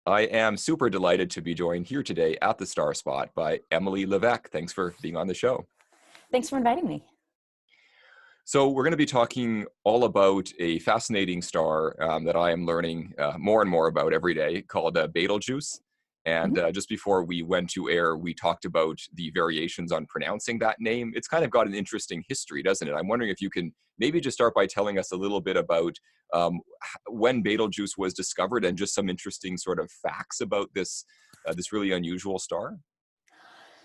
I am super delighted to be joined here today at the Star Spot by Emily Levesque. Thanks for being on the show. Thanks for inviting me. So we're going to be talking all about a fascinating star that I am learning more and more about every day called Betelgeuse. And Mhm. just before we went to air, we talked about the variations on pronouncing that name. It's kind of got an interesting history, doesn't it? I'm wondering if you can maybe just start by telling us a little bit about when Betelgeuse was discovered and just some interesting sort of facts about this really unusual star.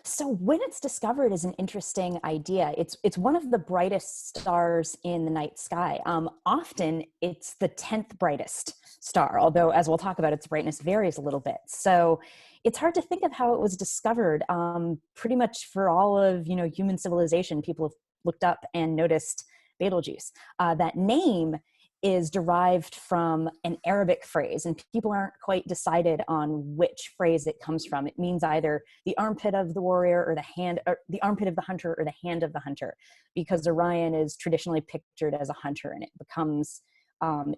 So when it's discovered is an interesting idea. It's one of the brightest stars in the night sky. Often it's the 10th brightest star, although as we'll talk about, its brightness varies a little bit. So it's hard to think of how it was discovered. Pretty much for all of human civilization, people have looked up and noticed Betelgeuse. That name is derived from an Arabic phrase, and people aren't quite decided on which phrase it comes from. It means either the armpit of the warrior or the hand, or the armpit of the hunter or the hand of the hunter, because Orion is traditionally pictured as a hunter, and it becomes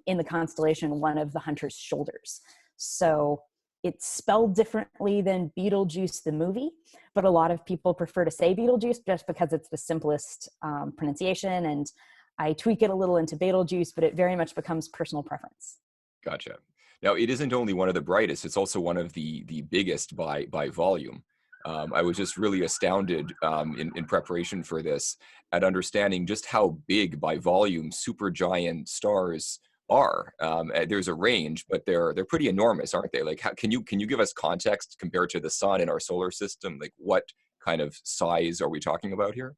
in the constellation one of the hunter's shoulders. So it's spelled differently than Beetlejuice the movie, but a lot of people prefer to say Beetlejuice just because it's the simplest pronunciation, and I tweak it a little into Betelgeuse, but it very much becomes personal preference. Gotcha. Now, it isn't only one of the brightest; it's also one of the biggest by volume. I was just really astounded in preparation for this at understanding just how big by volume supergiant stars are. There's a range, but they're pretty enormous, aren't they? Like, can you give us context compared to the sun in our solar system? Like, what kind of size are we talking about here?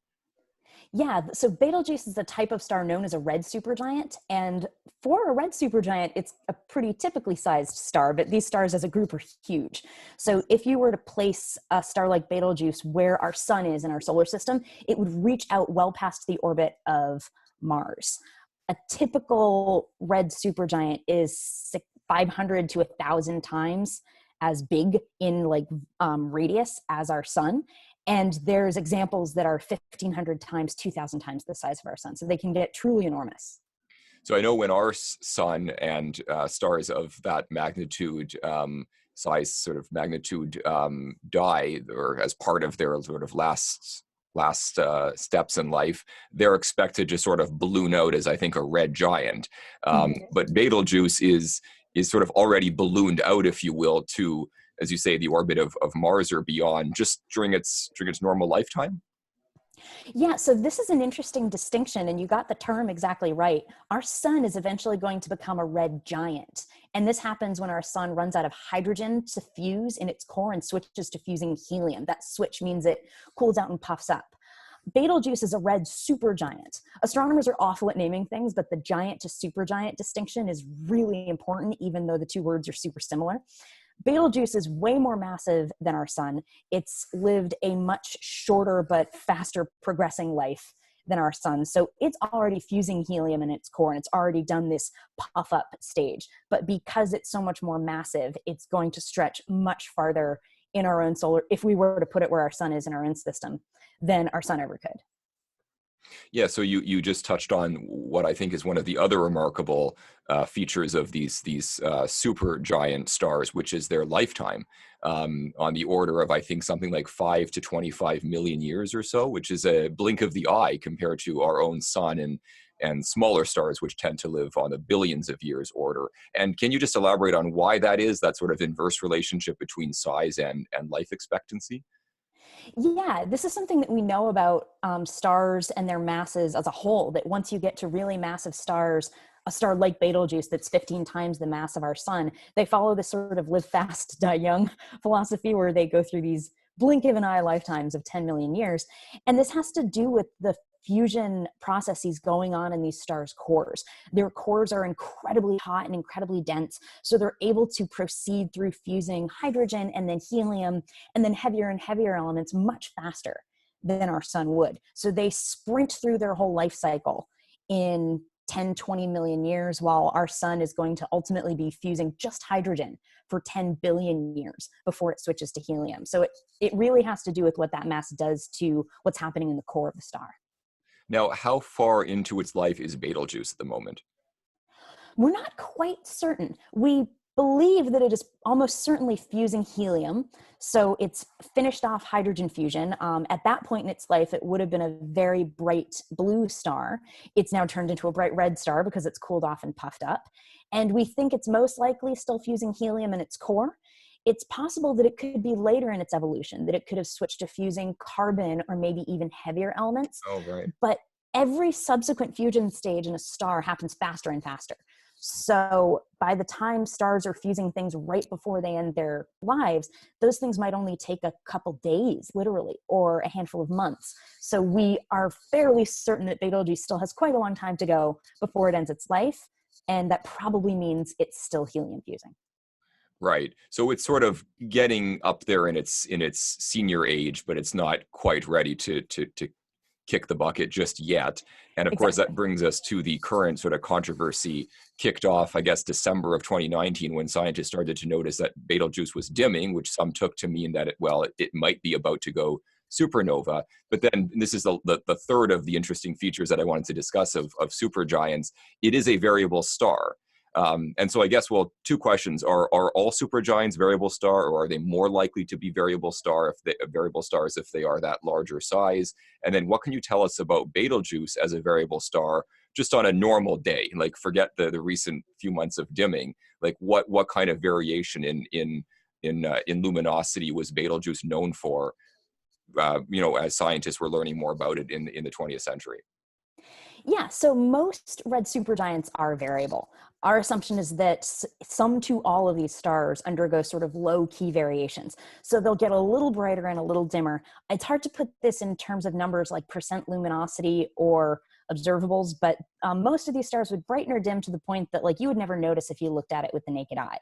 Yeah, so Betelgeuse is a type of star known as a red supergiant. And for a red supergiant, it's a pretty typically sized star, but these stars as a group are huge. So if you were to place a star like Betelgeuse where our sun is in our solar system, it would reach out well past the orbit of Mars. A typical red supergiant is 500 to 1,000 times as big in radius as our sun, and there's examples that are 1,500 times, 2,000 times the size of our sun. So they can get truly enormous. So I know when our sun and stars of that magnitude, size, sort of magnitude, die, or as part of their sort of last steps in life, they're expected to sort of balloon out as, I think, a red giant. Mhm. But Betelgeuse is sort of already ballooned out, if you will, to, as you say, the orbit of Mars or beyond, just during its normal lifetime. Yeah, so this is an interesting distinction, and you got the term exactly right. Our sun is eventually going to become a red giant. And this happens when our sun runs out of hydrogen to fuse in its core and switches to fusing helium. That switch means it cools out and puffs up. Betelgeuse is a red supergiant. Astronomers are awful at naming things, but the giant to supergiant distinction is really important, even though the two words are super similar. Betelgeuse is way more massive than our sun. It's lived a much shorter but faster progressing life than our sun. So it's already fusing helium in its core, and it's already done this puff up stage. But because it's so much more massive, it's going to stretch much farther in our own solar, if we were to put it where our sun is in our own system, than our sun ever could. Yeah, so you just touched on what I think is one of the other remarkable features of these super giant stars, which is their lifetime, on the order of, I think, something like 5 to 25 million years or so, which is a blink of the eye compared to our own sun and smaller stars, which tend to live on the billions of years order. And can you just elaborate on why that is, that sort of inverse relationship between size and life expectancy? Yeah, this is something that we know about stars and their masses as a whole, that once you get to really massive stars, a star like Betelgeuse that's 15 times the mass of our sun, they follow this sort of live fast, die young philosophy where they go through these blink of an eye lifetimes of 10 million years. And this has to do with the fusion processes going on in these stars' cores. Their cores are incredibly hot and incredibly dense, so they're able to proceed through fusing hydrogen and then helium and then heavier and heavier elements much faster than our sun would. So they sprint through their whole life cycle in 10, 20 million years, while our sun is going to ultimately be fusing just hydrogen for 10 billion years before it switches to helium. So it really has to do with what that mass does to what's happening in the core of the star. Now, how far into its life is Betelgeuse at the moment? We're not quite certain. We believe that it is almost certainly fusing helium. So it's finished off hydrogen fusion. At that point in its life, it would have been a very bright blue star. It's now turned into a bright red star because it's cooled off and puffed up. And we think it's most likely still fusing helium in its core. It's possible that it could be later in its evolution, that it could have switched to fusing carbon or maybe even heavier elements. Oh, right. But every subsequent fusion stage in a star happens faster and faster. So by the time stars are fusing things right before they end their lives, those things might only take a couple days, literally, or a handful of months. So we are fairly certain that Betelgeuse still has quite a long time to go before it ends its life. And that probably means it's still helium fusing. Right. So it's sort of getting up there in its senior age, but it's not quite ready to kick the bucket just yet. And of course, Exactly. that brings us to the current sort of controversy kicked off, I guess, December of 2019, when scientists started to notice that Betelgeuse was dimming, which some took to mean that it might be about to go supernova. But then this is the third of the interesting features that I wanted to discuss of supergiants. It is a variable star. And so I guess, well, two questions: are all supergiants variable star, or are they more likely to be variable stars if they are that larger size? And then what can you tell us about Betelgeuse as a variable star just on a normal day? Like, forget the recent few months of dimming. Like, what kind of variation in luminosity was Betelgeuse known for? As scientists were learning more about it in the 20th century. Yeah, so most red supergiants are variable. Our assumption is that some to all of these stars undergo sort of low-key variations. So they'll get a little brighter and a little dimmer. It's hard to put this in terms of numbers like percent luminosity or observables, but most of these stars would brighten or dim to the point that like you would never notice if you looked at it with the naked eye.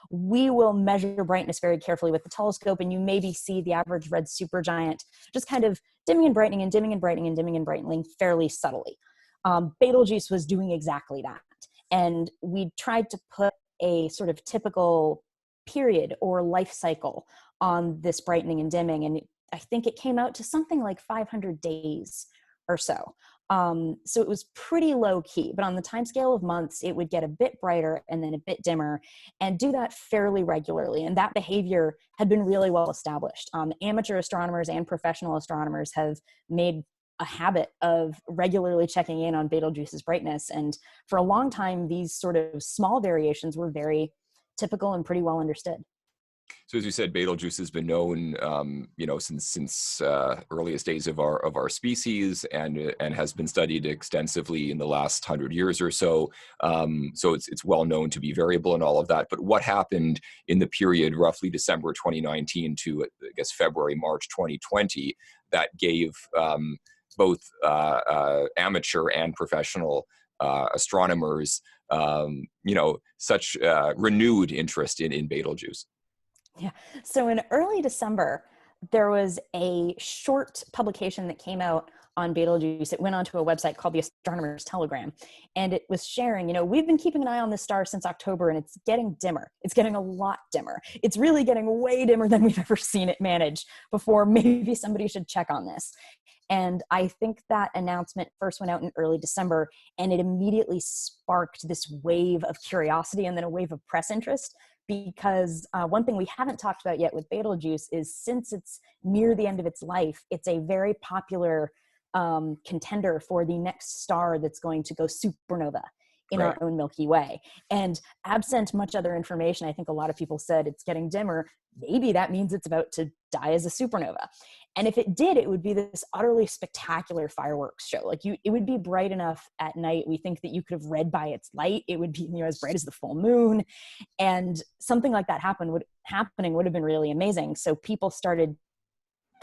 We will measure brightness very carefully with the telescope, and you maybe see the average red supergiant just kind of dimming and brightening and dimming and brightening and dimming and brightening fairly subtly. Betelgeuse was doing exactly that. And we tried to put a sort of typical period or life cycle on this brightening and dimming. And I think it came out to something like 500 days or so. So it was pretty low key, but on the timescale of months, it would get a bit brighter and then a bit dimmer and do that fairly regularly. And that behavior had been really well established. Amateur astronomers and professional astronomers have made a habit of regularly checking in on Betelgeuse's brightness. And for a long time, these sort of small variations were very typical and pretty well understood. So as you said, Betelgeuse has been known, since earliest days of our species, and has been studied extensively in the last 100 years or so. So it's well known to be variable and all of that. But what happened in the period roughly December 2019 to I guess February March 2020 that gave both amateur and professional astronomers, such renewed interest in Betelgeuse? Yeah. So in early December, there was a short publication that came out on Betelgeuse. It went onto a website called the Astronomers Telegram, and it was sharing, we've been keeping an eye on this star since October, and it's getting dimmer. It's getting a lot dimmer. It's really getting way dimmer than we've ever seen it manage before. Maybe somebody should check on this. And I think that announcement first went out in early December, and it immediately sparked this wave of curiosity and then a wave of press interest. Because one thing we haven't talked about yet with Betelgeuse is, since it's near the end of its life, it's a very popular contender for the next star that's going to go supernova in Right. our own Milky Way. And absent much other information, I think a lot of people said it's getting dimmer. Maybe that means it's about to die as a supernova. And if it did, it would be this utterly spectacular fireworks show. Like it would be bright enough at night. We think that you could have read by its light. It would be as bright as the full moon. And something like that happening would have been really amazing. So people started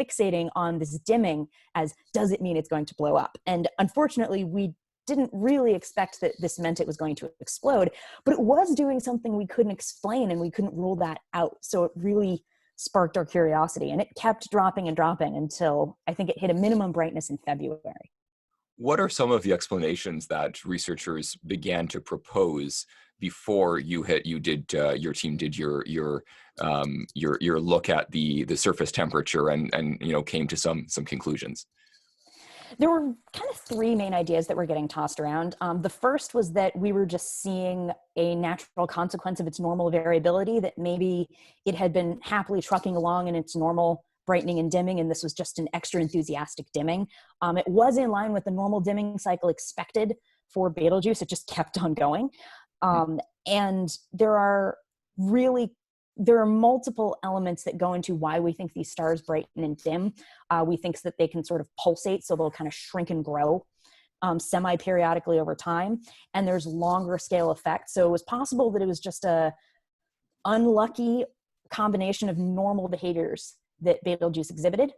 fixating on this dimming as, does it mean it's going to blow up? And unfortunately, we didn't really expect that this meant it was going to explode, but it was doing something we couldn't explain, and we couldn't rule that out. So it really sparked our curiosity, and it kept dropping and dropping until I think it hit a minimum brightness in February. What are some of the explanations that researchers began to propose before your team did your look at the surface temperature and came to some conclusions? There were kind of three main ideas that were getting tossed around. The first was that we were just seeing a natural consequence of its normal variability, that maybe it had been happily trucking along in its normal brightening and dimming, and this was just an extra enthusiastic dimming. It was in line with the normal dimming cycle expected for Betelgeuse. It just kept on going. And there are multiple elements that go into why we think these stars brighten and dim. We think that they can sort of pulsate, so they'll kind of shrink and grow semi-periodically over time. And there's longer scale effects. So it was possible that it was just a unlucky combination of normal behaviors that Betelgeuse exhibited.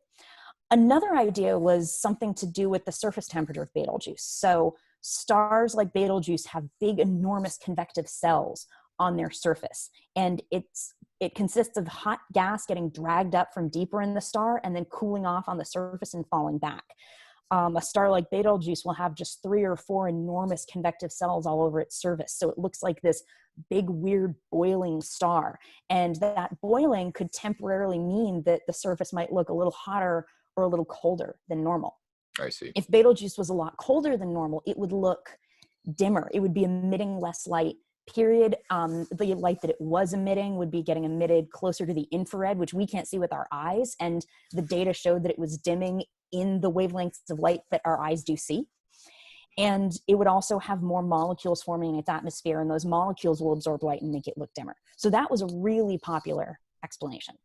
Another idea was something to do with the surface temperature of Betelgeuse. So stars like Betelgeuse have big, enormous convective cells on their surface. And it consists of hot gas getting dragged up from deeper in the star and then cooling off on the surface and falling back. A star like Betelgeuse will have just 3 or 4 enormous convective cells all over its surface. So it looks like this big, weird, boiling star. And that boiling could temporarily mean that the surface might look a little hotter or a little colder than normal. I see. If Betelgeuse was a lot colder than normal, it would look dimmer. It would be emitting less light, period. The light that it was emitting would be getting emitted closer to the infrared, which we can't see with our eyes. And the data showed that it was dimming in the wavelengths of light that our eyes do see. And it would also have more molecules forming in its atmosphere, and those molecules will absorb light and make it look dimmer. So that was a really popular explanation.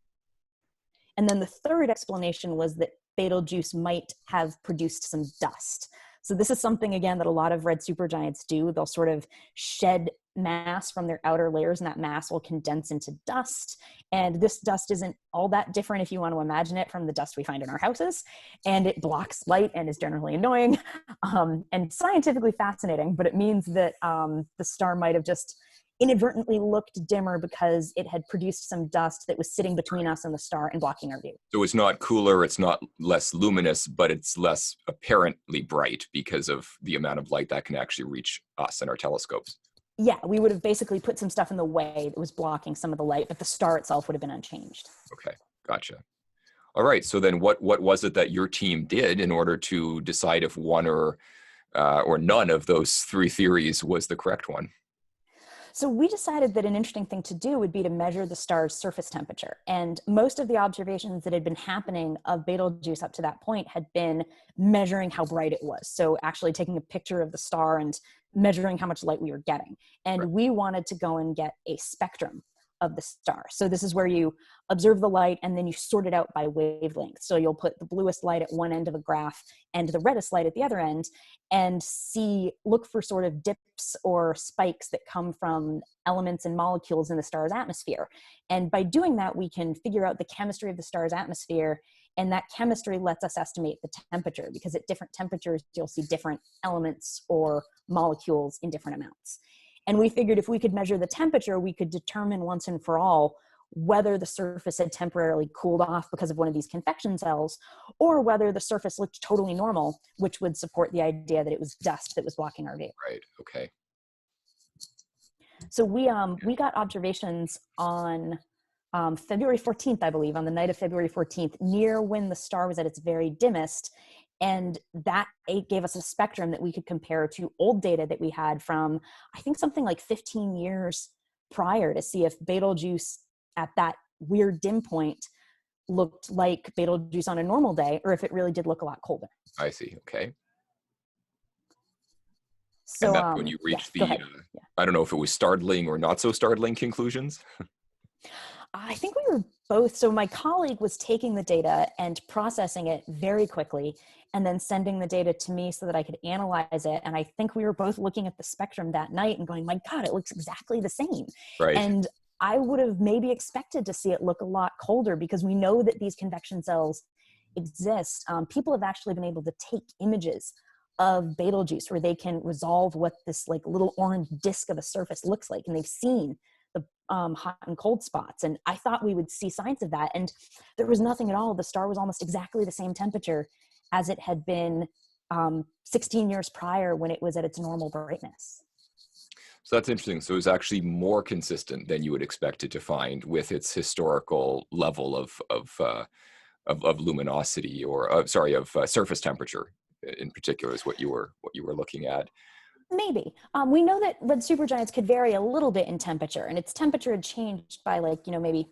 And then the third explanation was that Betelgeuse might have produced some dust. So this is something, again, that a lot of red supergiants do. They'll sort of shed mass from their outer layers, and that mass will condense into dust. And this dust isn't all that different, if you want to imagine it, from the dust we find in our houses. And it blocks light and is generally annoying and scientifically fascinating, but it means that the star might have just inadvertently looked dimmer because it had produced some dust that was sitting between us and the star and blocking our view. So it's not cooler, it's not less luminous, but it's less apparently bright because of the amount of light that can actually reach us and our telescopes. Yeah, we would have basically put some stuff in the way that was blocking some of the light, but the star itself would have been unchanged. Okay, gotcha. All right, so then what was it that your team did in order to decide if one or none of those three theories was the correct one? So we decided that an interesting thing to do would be to measure the star's surface temperature. And most of the observations that had been happening of Betelgeuse up to that point had been measuring how bright it was. So actually taking a picture of the star and measuring how much light we were getting. And Right. we wanted to go and get a spectrum of the star. So this is where you observe the light and then you sort it out by wavelength. So you'll put the bluest light at one end of a graph and the reddest light at the other end, and look for sort of dips or spikes that come from elements and molecules in the star's atmosphere. And by doing that, we can figure out the chemistry of the star's atmosphere, and that chemistry lets us estimate the temperature, because at different temperatures, you'll see different elements or molecules in different amounts. And we figured if we could measure the temperature, we could determine once and for all whether the surface had temporarily cooled off because of one of these convection cells, or whether the surface looked totally normal, which would support the idea that it was dust that was blocking our view. Right, okay. So we got observations on February 14th, I believe, on the night of February 14th, near when the star was at its very dimmest. And that gave us a spectrum that we could compare to old data that we had from, I think, something like 15 years prior, to see if Betelgeuse at that weird dim point looked like Betelgeuse on a normal day, or if it really did look a lot colder. I see, okay. So, and that's when you reached go the, ahead. Yeah. I don't know if it was startling or not so startling conclusions. I think we were both. So my colleague was taking the data and processing it very quickly, and then sending the data to me so that I could analyze it. And I think we were both looking at the spectrum that night and going, my God, it looks exactly the same. Right. And I would have maybe expected to see it look a lot colder, because we know that these convection cells exist. People have actually been able to take images of Betelgeuse where they can resolve what this like little orange disc of a surface looks like. And they've seen the hot and cold spots. And I thought we would see signs of that. And there was nothing at all. The star was almost exactly the same temperature as it had been 16 years prior, when it was at its normal brightness. So that's interesting. So it was actually more consistent than you would expect it to find with its historical level of luminosity, or of surface temperature. in particular is what you were looking at. Maybe. We know that red supergiants could vary a little bit in temperature, and its temperature had changed by like, maybe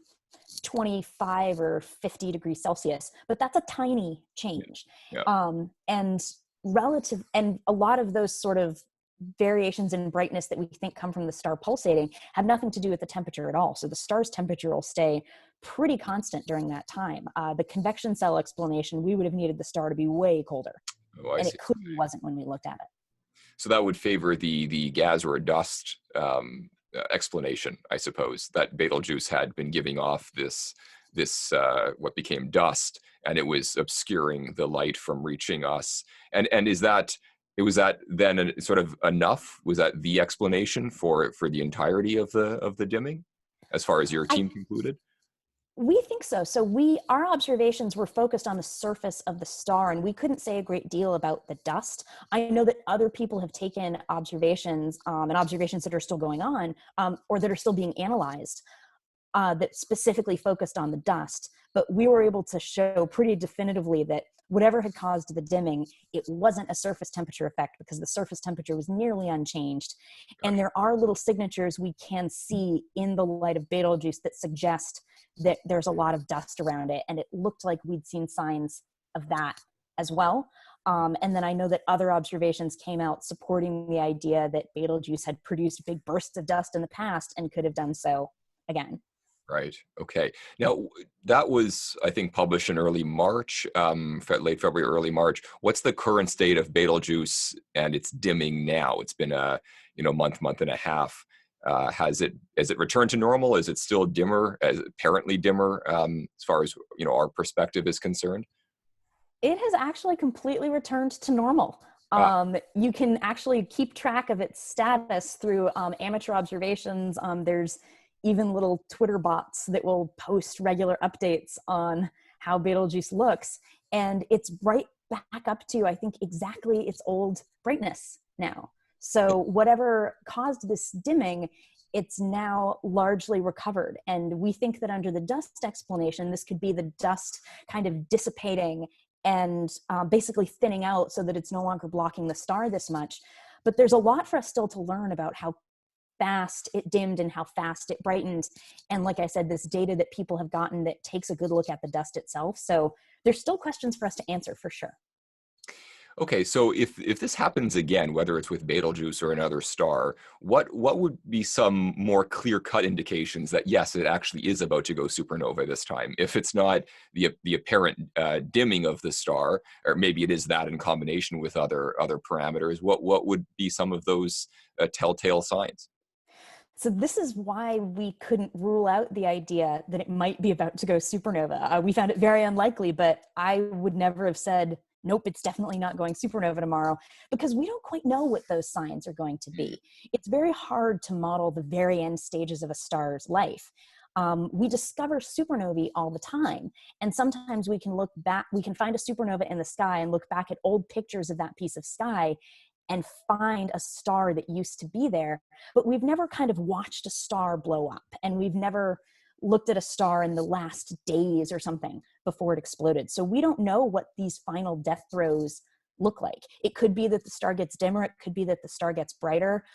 25 or 50 degrees Celsius, but that's a tiny change. Yeah. And a lot of those sort of variations in brightness that we think come from the star pulsating have nothing to do with the temperature at all. So the star's temperature will stay pretty constant during that time. The convection cell explanation, we would have needed the star to be way colder. Oh, I And see. it clearly wasn't when we looked at it. So that would favor the gas or dust explanation, I suppose, that Betelgeuse had been giving off this what became dust, and it was obscuring the light from reaching us. And was that then sort of enough? Was that the explanation for the entirety of the dimming, as far as your team concluded? We think so. So our observations were focused on the surface of the star, and we couldn't say a great deal about the dust. I know that other people have taken observations, and observations that are still going on, or that are still being analyzed, that specifically focused on the dust. But we were able to show pretty definitively that whatever had caused the dimming, it wasn't a surface temperature effect, because the surface temperature was nearly unchanged. Gotcha. And there are little signatures we can see in the light of Betelgeuse that suggest that there's a lot of dust around it. And it looked like we'd seen signs of that as well. And then I know that other observations came out supporting the idea that Betelgeuse had produced big bursts of dust in the past and could have done so again. Right. Okay. Now, that was, I think, published in early March, late February, early March. What's the current state of Betelgeuse and its dimming now? It's been a month and a half. Has it returned to normal? Is it still dimmer, apparently dimmer, as far as our perspective is concerned? It has actually completely returned to normal. You can actually keep track of its status through amateur observations. There's even little Twitter bots that will post regular updates on how Betelgeuse looks. And it's right back up to, I think, exactly its old brightness now. So whatever caused this dimming, it's now largely recovered. And we think that under the dust explanation, this could be the dust kind of dissipating and basically thinning out so that it's no longer blocking the star this much. But there's a lot for us still to learn about how fast it dimmed and how fast it brightened. And like I said, this data that people have gotten that takes a good look at the dust itself. So there's still questions for us to answer for sure. Okay, so if this happens again, whether it's with Betelgeuse or another star, what would be some more clear-cut indications that yes, it actually is about to go supernova this time? If it's not the apparent dimming of the star, or maybe it is that in combination with other parameters, what would be some of those telltale signs? So this is why we couldn't rule out the idea that it might be about to go supernova. We found it very unlikely, but I would never have said, nope, it's definitely not going supernova tomorrow, because we don't quite know what those signs are going to be. It's very hard to model the very end stages of a star's life. We discover supernovae all the time. And sometimes we can look back, we can find a supernova in the sky and look back at old pictures of that piece of sky and find a star that used to be there. But we've never kind of watched a star blow up, and we've never looked at a star in the last days or something before it exploded. So we don't know what these final death throes look like. It could be that the star gets dimmer. It could be that the star gets brighter.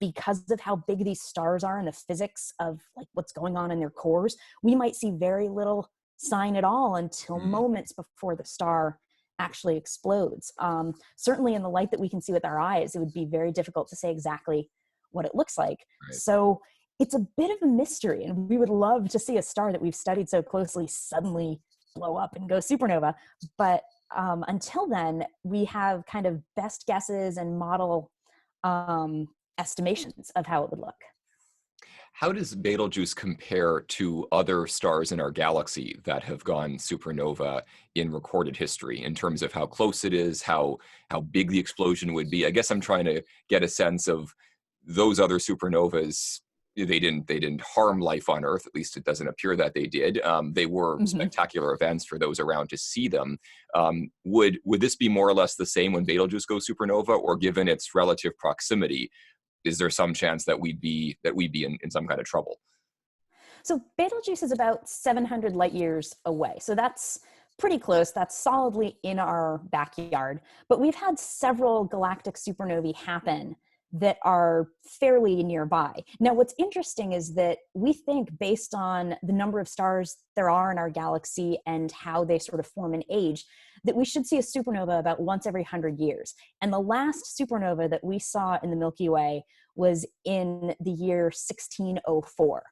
Because of how big these stars are and the physics of like what's going on in their cores, we might see very little sign at all until moments before the star actually explodes. Certainly in the light that we can see with our eyes, it would be very difficult to say exactly what it looks like. Right. So it's a bit of a mystery, and we would love to see a star that we've studied so closely suddenly blow up and go supernova. But until then, we have kind of best guesses and model estimations of how it would look. How does Betelgeuse compare to other stars in our galaxy that have gone supernova in recorded history in terms of how close it is, how big the explosion would be? I guess I'm trying to get a sense of those other supernovas. They didn't harm life on Earth. At least it doesn't appear that they did. They were spectacular events for those around to see them. Would this be more or less the same when Betelgeuse goes supernova, or given its relative proximity, is there some chance that we'd be in some kind of trouble? So Betelgeuse is about 700 light years away. So that's pretty close. That's solidly in our backyard. But we've had several galactic supernovae happen that are fairly nearby. Now, what's interesting is that we think, based on the number of stars there are in our galaxy and how they sort of form and age, that we should see a supernova about once every 100 years. And the last supernova that we saw in the Milky Way was in the year 1604.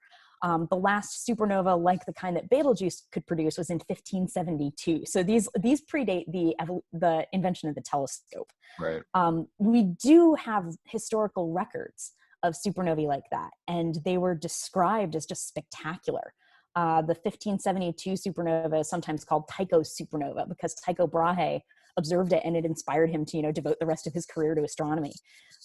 The last supernova, like the kind that Betelgeuse could produce, was in 1572. So these predate the invention of the telescope. Right. We do have historical records of supernovae like that, and they were described as just spectacular. The 1572 supernova is sometimes called Tycho's supernova because Tycho Brahe observed it, and it inspired him to, devote the rest of his career to astronomy.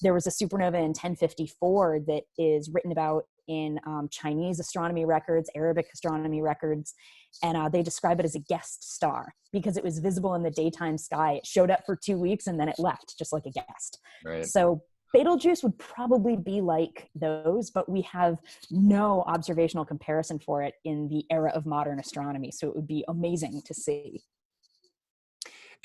There was a supernova in 1054 that is written about in Chinese astronomy records, Arabic astronomy records, and they describe it as a guest star because it was visible in the daytime sky. It showed up for 2 weeks and then it left, just like a guest. Right. So Betelgeuse would probably be like those, but we have no observational comparison for it in the era of modern astronomy. So it would be amazing to see.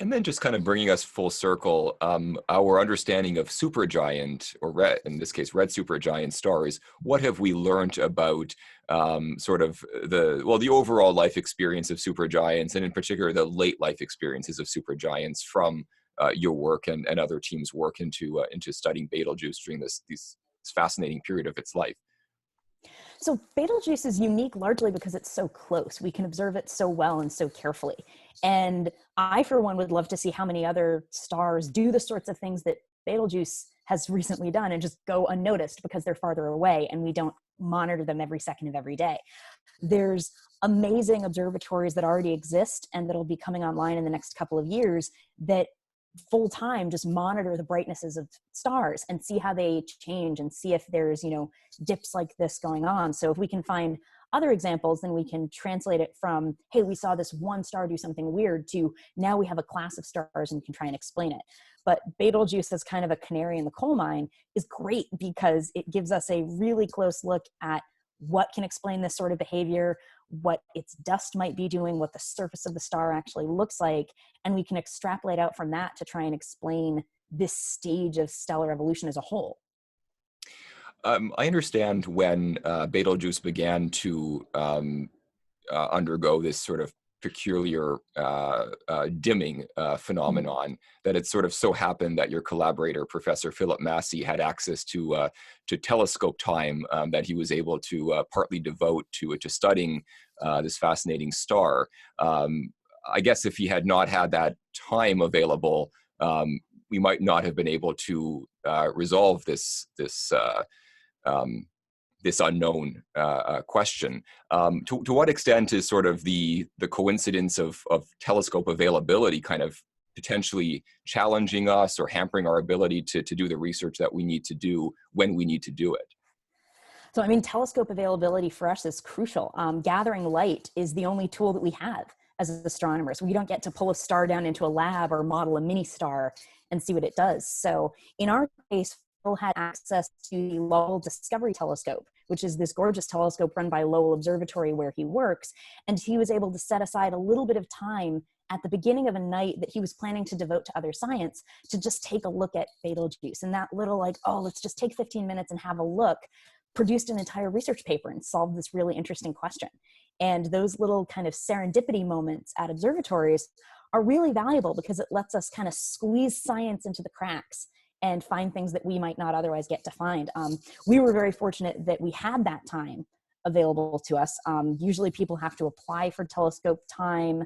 And then just kind of bringing us full circle, our understanding of supergiant, or red, in this case, red supergiant stars, what have we learned about sort of the overall life experience of supergiants, and in particular, the late life experiences of supergiants from your work and other teams' work into studying Betelgeuse during this fascinating period of its life? So Betelgeuse is unique largely because it's so close. We can observe it so well and so carefully. And I, for one, would love to see how many other stars do the sorts of things that Betelgeuse has recently done and just go unnoticed because they're farther away and we don't monitor them every second of every day. There's amazing observatories that already exist and that'll be coming online in the next couple of years that full time just monitor the brightnesses of stars and see how they change and see if there's dips like this going on. So if we can find other examples, then we can translate it from, hey, we saw this one star do something weird, to now we have a class of stars and we can try and explain it. But Betelgeuse as kind of a canary in the coal mine is great because it gives us a really close look at what can explain this sort of behavior, what its dust might be doing, what the surface of the star actually looks like. And we can extrapolate out from that to try and explain this stage of stellar evolution as a whole. I understand when Betelgeuse began to undergo this sort of peculiar dimming phenomenon, that it sort of so happened that your collaborator, Professor Philip Massey, had access to telescope time that he was able to partly devote to studying this fascinating star. I guess if he had not had that time available, we might not have been able to resolve this unknown question. To what extent is sort of the coincidence of telescope availability kind of potentially challenging us or hampering our ability to do the research that we need to do when we need to do it? So, telescope availability for us is crucial. Gathering light is the only tool that we have as astronomers. We don't get to pull a star down into a lab or model a mini star and see what it does. So in our case, Phil had access to the Lowell Discovery Telescope, which is this gorgeous telescope run by Lowell Observatory where he works. And he was able to set aside a little bit of time at the beginning of a night that he was planning to devote to other science to just take a look at Betelgeuse. And that little let's just take 15 minutes and have a look, produced an entire research paper and solved this really interesting question. And those little kind of serendipity moments at observatories are really valuable because it lets us kind of squeeze science into the cracks and find things that we might not otherwise get to find. We were very fortunate that we had that time available to us. Usually people have to apply for telescope time.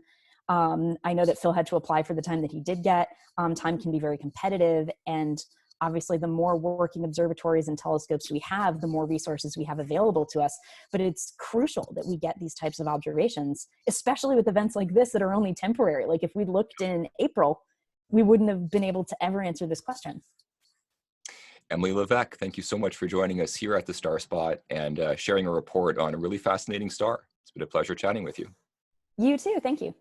I know that Phil had to apply for the time that he did get. Time can be very competitive, and obviously the more working observatories and telescopes we have, the more resources we have available to us. But it's crucial that we get these types of observations, especially with events like this that are only temporary. Like if we looked in April, we wouldn't have been able to ever answer this question. Emily Levesque, thank you so much for joining us here at the Star Spot and sharing a report on a really fascinating star. It's been a pleasure chatting with you. You too. Thank you.